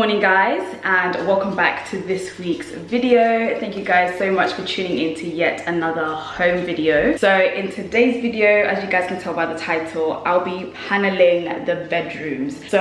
morning guys, and welcome back to this week's video. Thank you guys so much for tuning in to yet another home video. So in today's video, as you guys can tell by the title, I'll be paneling the bedrooms. So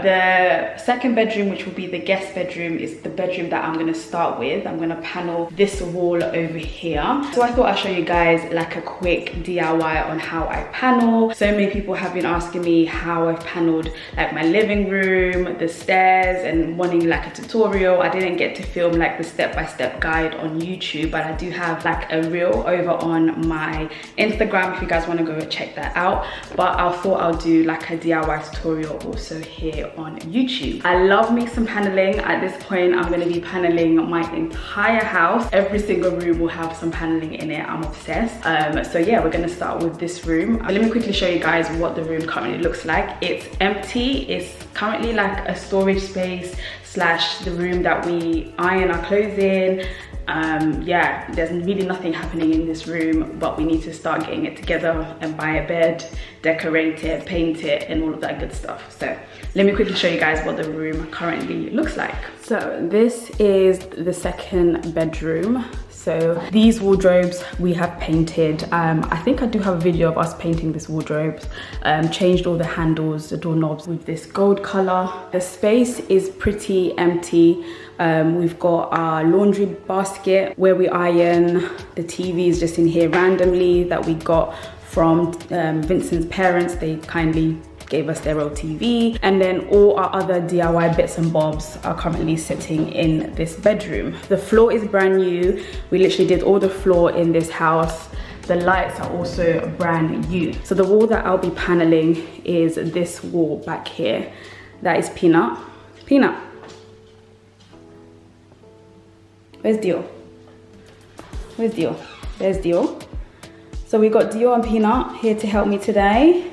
the second bedroom, which will be the guest bedroom, is the bedroom that I'm going to start with. I'm going to panel this wall over here. So I thought I'd show you guys like a quick DIY on how I panel. So many people have been asking me how I've paneled like my living room, the stairs, and wanting like a tutorial. I didn't get to film like the step-by-step guide on YouTube, but I do have like a reel over on my Instagram if you guys want to go check that out. But I thought I'll do like a DIY tutorial also here on YouTube. I love me some paneling. At this point, I'm going to be paneling my entire house. Every single room will have some paneling in it. I'm obsessed. So yeah, we're going to start with this room. Let me quickly show you guys what the room currently looks like. It's empty. It's currently like a storage space slash the room that we iron our clothes in. Yeah, there's really nothing happening in this room, but we need to start getting it together and buy a bed, decorate it, paint it, and all of that good stuff. So let me quickly show you guys what the room currently looks like. So this is the second bedroom. So these wardrobes we have painted. I think I do have a video of us painting these wardrobes. Changed all the handles, the doorknobs with this gold color. The space is pretty empty. We've got our laundry basket where we iron. The TV is just in here randomly that we got from Vincent's parents. They kindly gave us their old TV, and then all our other DIY bits and bobs are currently sitting in this bedroom. The floor is brand new. We literally did all the floor in this house. The lights are also brand new. So the wall that I'll be paneling is this wall back here. That is Peanut. Peanut, where's Dio? Where's Dio? There's Dio. So we got Dio and Peanut here to help me today.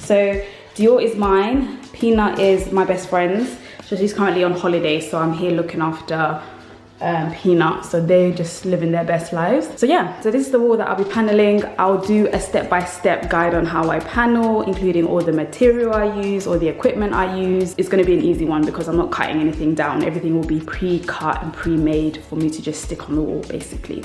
So Dio is mine, Peanut is my best friend's. So she's currently on holiday, so I'm here looking after Peanut. So they're just living their best lives. So yeah, so this is the wall that I'll be paneling. I'll do a step-by-step guide on how I panel, including all the material I use, all the equipment I use. It's going to be an easy one because I'm not cutting anything down. Everything will be pre-cut and pre-made for me to just stick on the wall basically.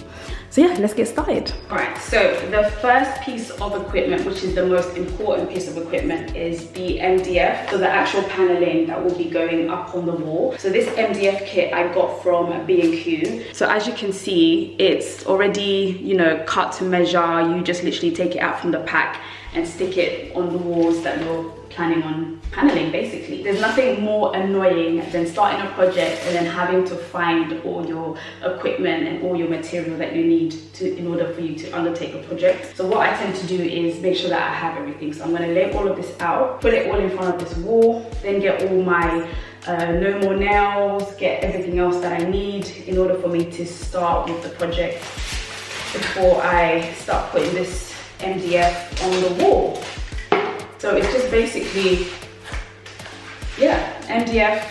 So yeah, let's get started. All right, so the first piece of equipment, which is the most important piece of equipment, is the MDF. So the actual paneling that will be going up on the wall. So this MDF kit I got from B&Q. So as you can see, it's already, you know, cut to measure. You just literally take it out from the pack and stick it on the walls that you're planning on paneling basically. There's nothing more annoying than starting a project and then having to find all your equipment and all your material that you need to in order for you to undertake a project. So what I tend to do is make sure that I have everything. So I'm going to lay all of this out, put it all in front of this wall, then get all my no more nails, get everything else that I need in order for me to start with the project before I start putting this MDF on the wall. So it's just basically, yeah, MDF,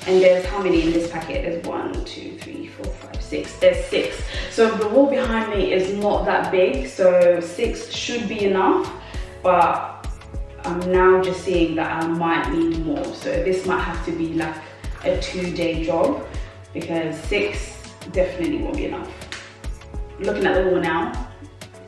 and there's how many in this packet? There's 1, 2, 3, 4, 5, 6. There's 6. So the wall behind me is not that big, so 6 should be enough, but I'm now just seeing that I might need more. So this might have to be like a 2-day job because 6 definitely won't be enough. Looking at the wall now,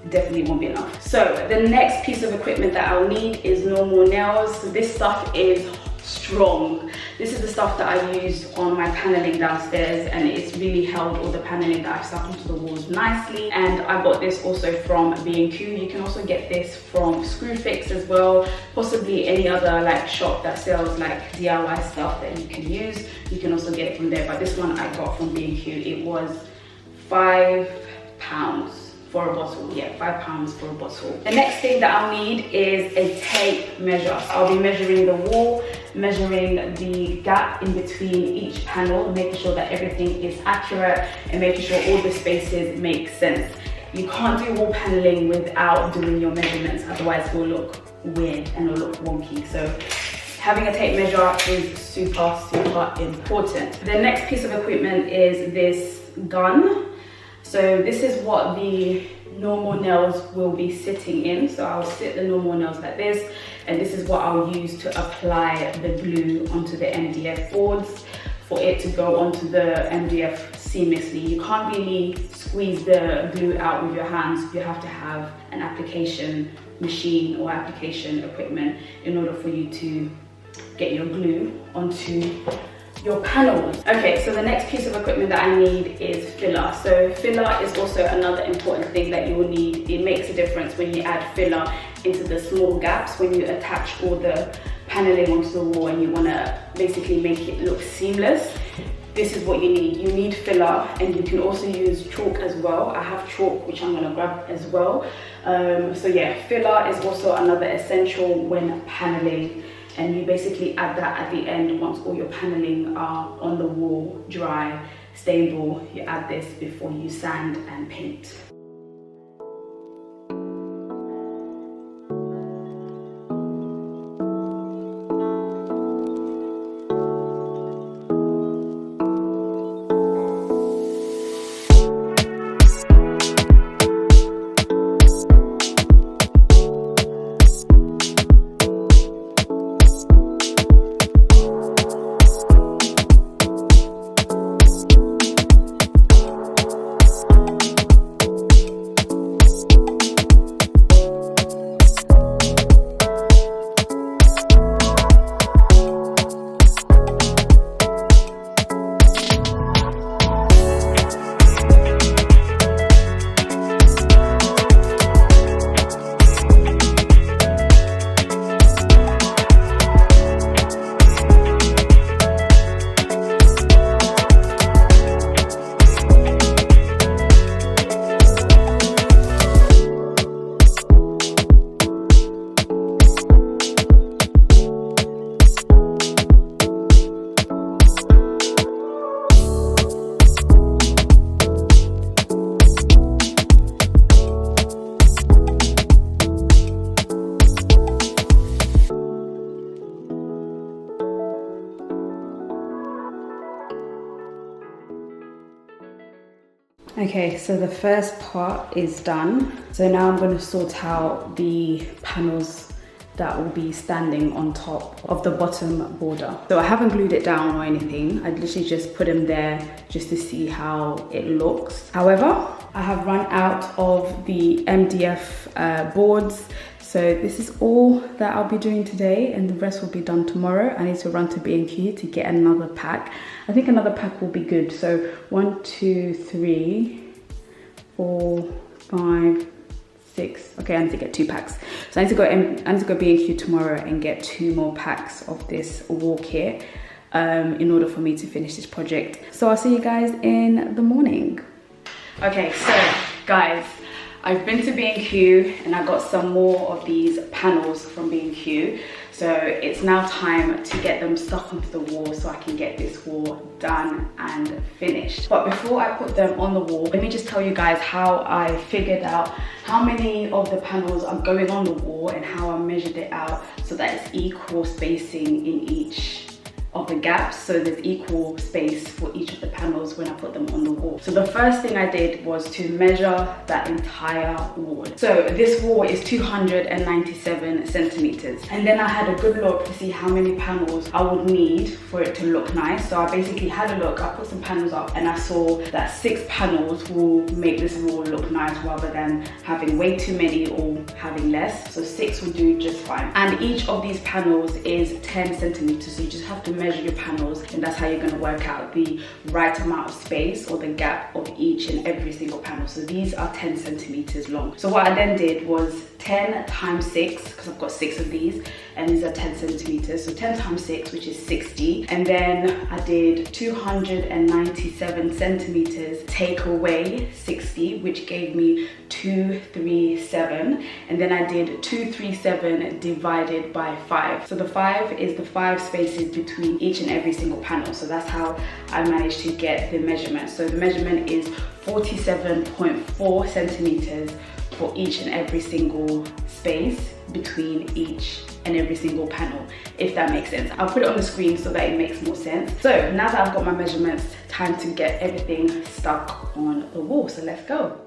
definitely won't be enough. So the next piece of equipment that I'll need is no more nails. So this stuff is strong. This is the stuff that I used on my paneling downstairs, and it's really held all the paneling that I've stuck onto the walls nicely. And I got this also from B&Q. You can also get this from Screwfix as well, possibly any other like shop that sells like DIY stuff that you can use. You can also get it from there, but this one I got from B&Q. It was £5 for a bottle. Yeah, £5 for a bottle. The next thing that I'll need is a tape measure. I'll be measuring the wall, measuring the gap in between each panel, making sure that everything is accurate and making sure all the spaces make sense. You can't do wall paneling without doing your measurements, otherwise it will look weird and it will look wonky. So having a tape measure is super important. The next piece of equipment is this gun. So this is what the normal nails will be sitting in. So I'll sit the normal nails like this, and this is what I'll use to apply the glue onto the MDF boards for it to go onto the MDF seamlessly. You can't really squeeze the glue out with your hands. You have to have an application machine or application equipment in order for you to get your glue onto your panels. Okay, so the next piece of equipment that I need is filler. So filler is also another important thing that you will need. It makes a difference when you add filler into the small gaps, when you attach all the paneling onto the wall and you want to basically make it look seamless. This is what you need. You need filler, and you can also use chalk as well. I have chalk, which I'm going to grab as well. So yeah, filler is also another essential when paneling, and you basically add that at the end once all your paneling are on the wall, dry, stable. You add this before you sand and paint. Okay, so the first part is done. So now I'm going to sort out the panels that will be standing on top of the bottom border. So I haven't glued it down or anything. I literally just put them there just to see how it looks. However, I have run out of the MDF boards. So this is all that I'll be doing today, and the rest will be done tomorrow. I need to run to B&Q to get another pack. I think another pack will be good. So 1, 2, 3, 4, 5, 6. Okay, I need to get 2 packs. So I need to go B&Q tomorrow and get 2 more packs of this wall kit in order for me to finish this project. So I'll see you guys in the morning. Okay, so guys, I've been to B&Q and I got some more of these panels from B&Q. So it's now time to get them stuck onto the wall so I can get this wall done and finished. But before I put them on the wall, let me just tell you guys how I figured out how many of the panels are going on the wall and how I measured it out so that it's equal spacing in each of the gaps, so there's equal space for each of the panels when I put them on the wall. So the first thing I did was to measure that entire wall. So this wall is 297 centimeters, and then I had a good look to see how many panels I would need for it to look nice. So I basically had a look, I put some panels up, and I saw that 6 panels will make this wall look nice rather than having way too many or having less. So 6 will do just fine. And each of these panels is 10 centimeters, so you just have to measure your panels, and that's how you're going to work out the right amount of space or the gap of each and every single panel. So these are 10 centimeters long. So what I then did was 10 times 6, because I've got 6 of these, and these are 10 centimeters. So 10 times 6, which is 60. And then I did 297 centimeters take away 60, which gave me 237. And then I did 237 divided by 5. So the 5 is the 5 spaces between each and every single panel. So that's how I managed to get the measurement. So the measurement is 47.4 centimeters for each and every single space between each and every single panel, if that makes sense. I'll put it on the screen so that it makes more sense. So now that I've got my measurements, time to get everything stuck on the wall. So let's go.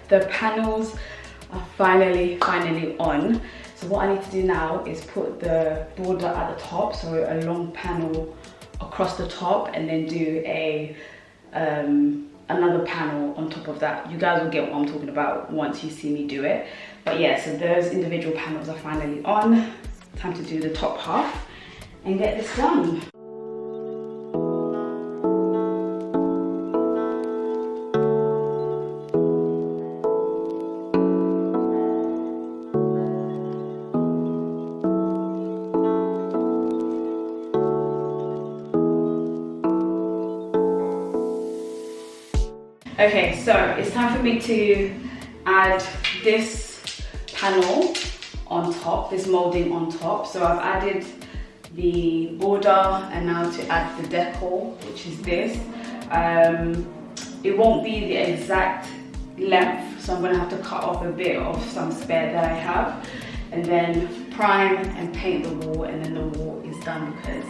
The panels are finally on. So what I need to do now is put the border at the top, so a long panel across the top, and then do a another panel on top of that. You guys will get what I'm talking about once you see me do it. But yeah, so those individual panels are finally on. Time to do the top half and get this done. Okay, so it's time for me to add this panel on top, this molding on top. So I've added the border, and now to add the decor, which is this. It won't be the exact length, so I'm gonna have to cut off a bit of some spare that I have, and then prime and paint the wall, and then the wall is done, because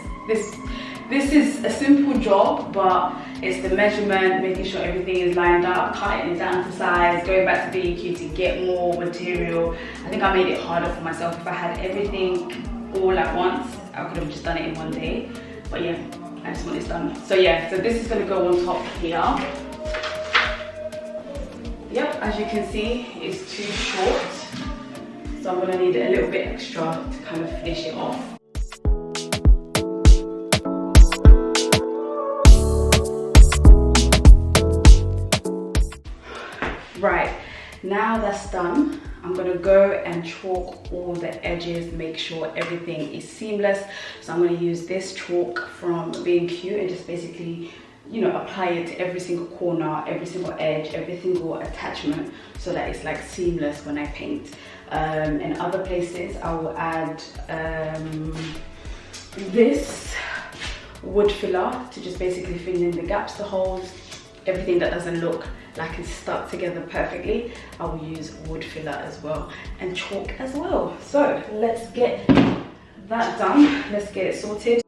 this is a simple job, but it's the measurement, making sure everything is lined up, cutting it down to size, going back to B&Q to get more material. I think I made it harder for myself. If I had everything all at once, I could have just done it in one day. But yeah, I just want this done. So yeah, so this is gonna go on top here. Yep, as you can see, it's too short. So I'm gonna need a little bit extra to kind of finish it off. Right, now that's done, I'm gonna go and chalk all the edges, make sure everything is seamless. So I'm gonna use this chalk from B&Q and just basically, you know, apply it to every single corner, every single edge, every single attachment, so that it's like seamless when I paint. In other places, I will add this wood filler to just basically fill in the gaps, the holes, everything that doesn't look like it's stuck together perfectly. I will use wood filler as well, and chalk as well. So let's get that done. Let's get it sorted.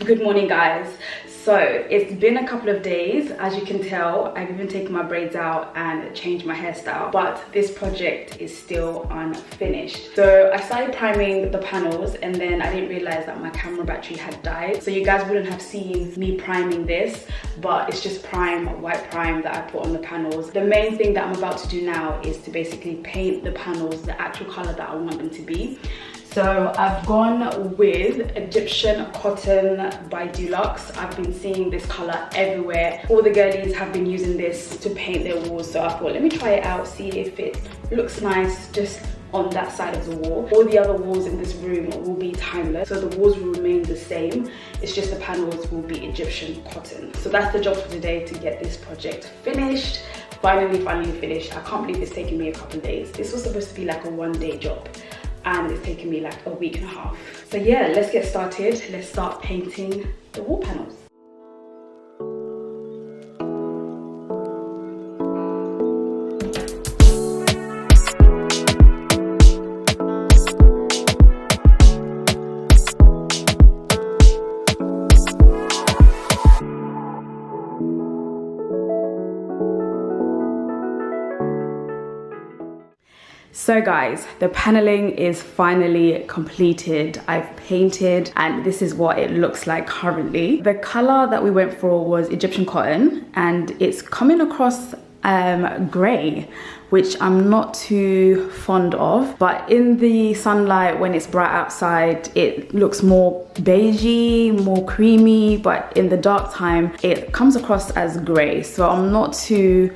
Good morning, guys. So it's been a couple of days. As you can tell, I've even taken my braids out and changed my hairstyle, but this project is still unfinished. So I started priming the panels, and then I didn't realize that my camera battery had died. So you guys wouldn't have seen me priming this, but it's just white prime that I put on the panels. The main thing that I'm about to do now is to basically paint the panels the actual color that I want them to be. So I've gone with Egyptian cotton by Dulux. I've been seeing this color everywhere. All the girlies have been using this to paint their walls. So I thought, let me try it out, see if it looks nice just on that side of the wall. All the other walls in this room will be timeless, so the walls will remain the same. It's just the panels will be Egyptian cotton. So that's the job for today, to get this project finished. Finally finished. I can't believe it's taken me a couple of days. This was supposed to be like a one-day job, and it's taken me like a week and a half. So yeah, let's get started. Let's start painting the wall panels. So guys, the paneling is finally completed. I've painted and this is what it looks like currently. The color that we went for was Egyptian cotton and it's coming across grey, which I'm not too fond of, but in the sunlight when it's bright outside it looks more beigey, more creamy, but in the dark time it comes across as grey. So I'm not too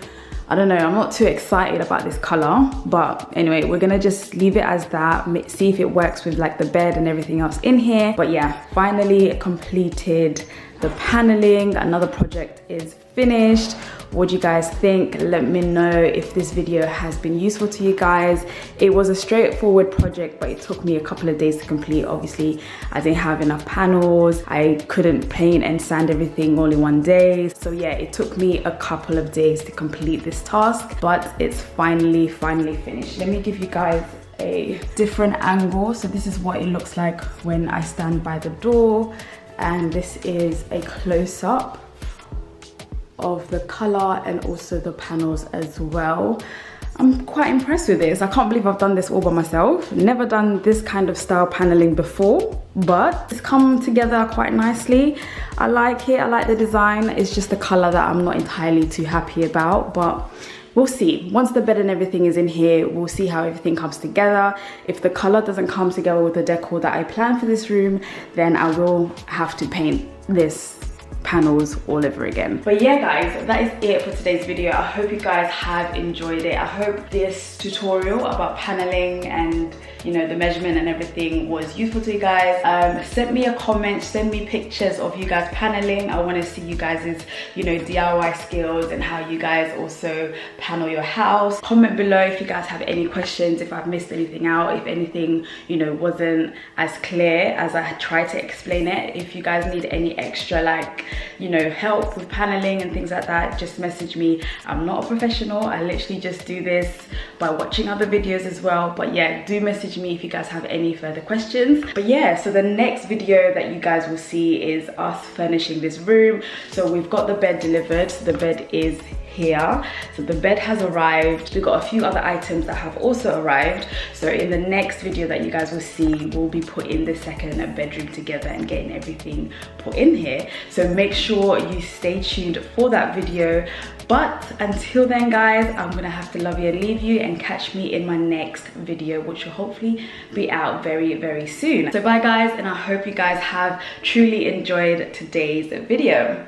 excited about this color, but anyway, we're gonna just leave it as that, see if it works with like the bed and everything else in here. But yeah, finally completed the paneling. Another project is finished. What do you guys think? Let me know if this video has been useful to you guys. It was a straightforward project, but it took me a couple of days to complete. Obviously, I didn't have enough panels. I couldn't paint and sand everything all in one day. So yeah, it took me a couple of days to complete this task, but it's finally finished. Let me give you guys a different angle. So this is what it looks like when I stand by the door, and this is a close-up of the color and also the panels as well. I'm quite impressed with this. I can't believe I've done this all by myself. Never done this kind of style paneling before, but it's come together quite nicely. I like it, I like the design. It's just the color that I'm not entirely too happy about, but we'll see. Once the bed and everything is in here, we'll see how everything comes together. If the color doesn't come together with the decor that I planned for this room, then I will have to paint this panels all over again. But yeah guys, that is it for today's video. I hope you guys have enjoyed it. I hope this tutorial about paneling and the measurement and everything was useful to you guys. Send me a comment, send me pictures of you guys paneling. I want to see you guys' DIY skills and how you guys also panel your house. Comment below if you guys have any questions, if I've missed anything out, if anything wasn't as clear as I tried to explain it. If you guys need any extra help with paneling and things like that, just message me. I'm not a professional, I literally just do this by watching other videos as well. But yeah, do message me if you guys have any further questions. But yeah, so the next video that you guys will see is us furnishing this room. So we've got the bed delivered. So the bed is here. So the bed has arrived. We've got a few other items that have also arrived. So in the next video that you guys will see, we'll be putting the second bedroom together and getting everything put in here. So make sure you stay tuned for that video. But until then guys, I'm gonna have to love you and leave you, and catch me in my next video, which will hopefully be out very soon. So bye guys, and I hope you guys have truly enjoyed today's video.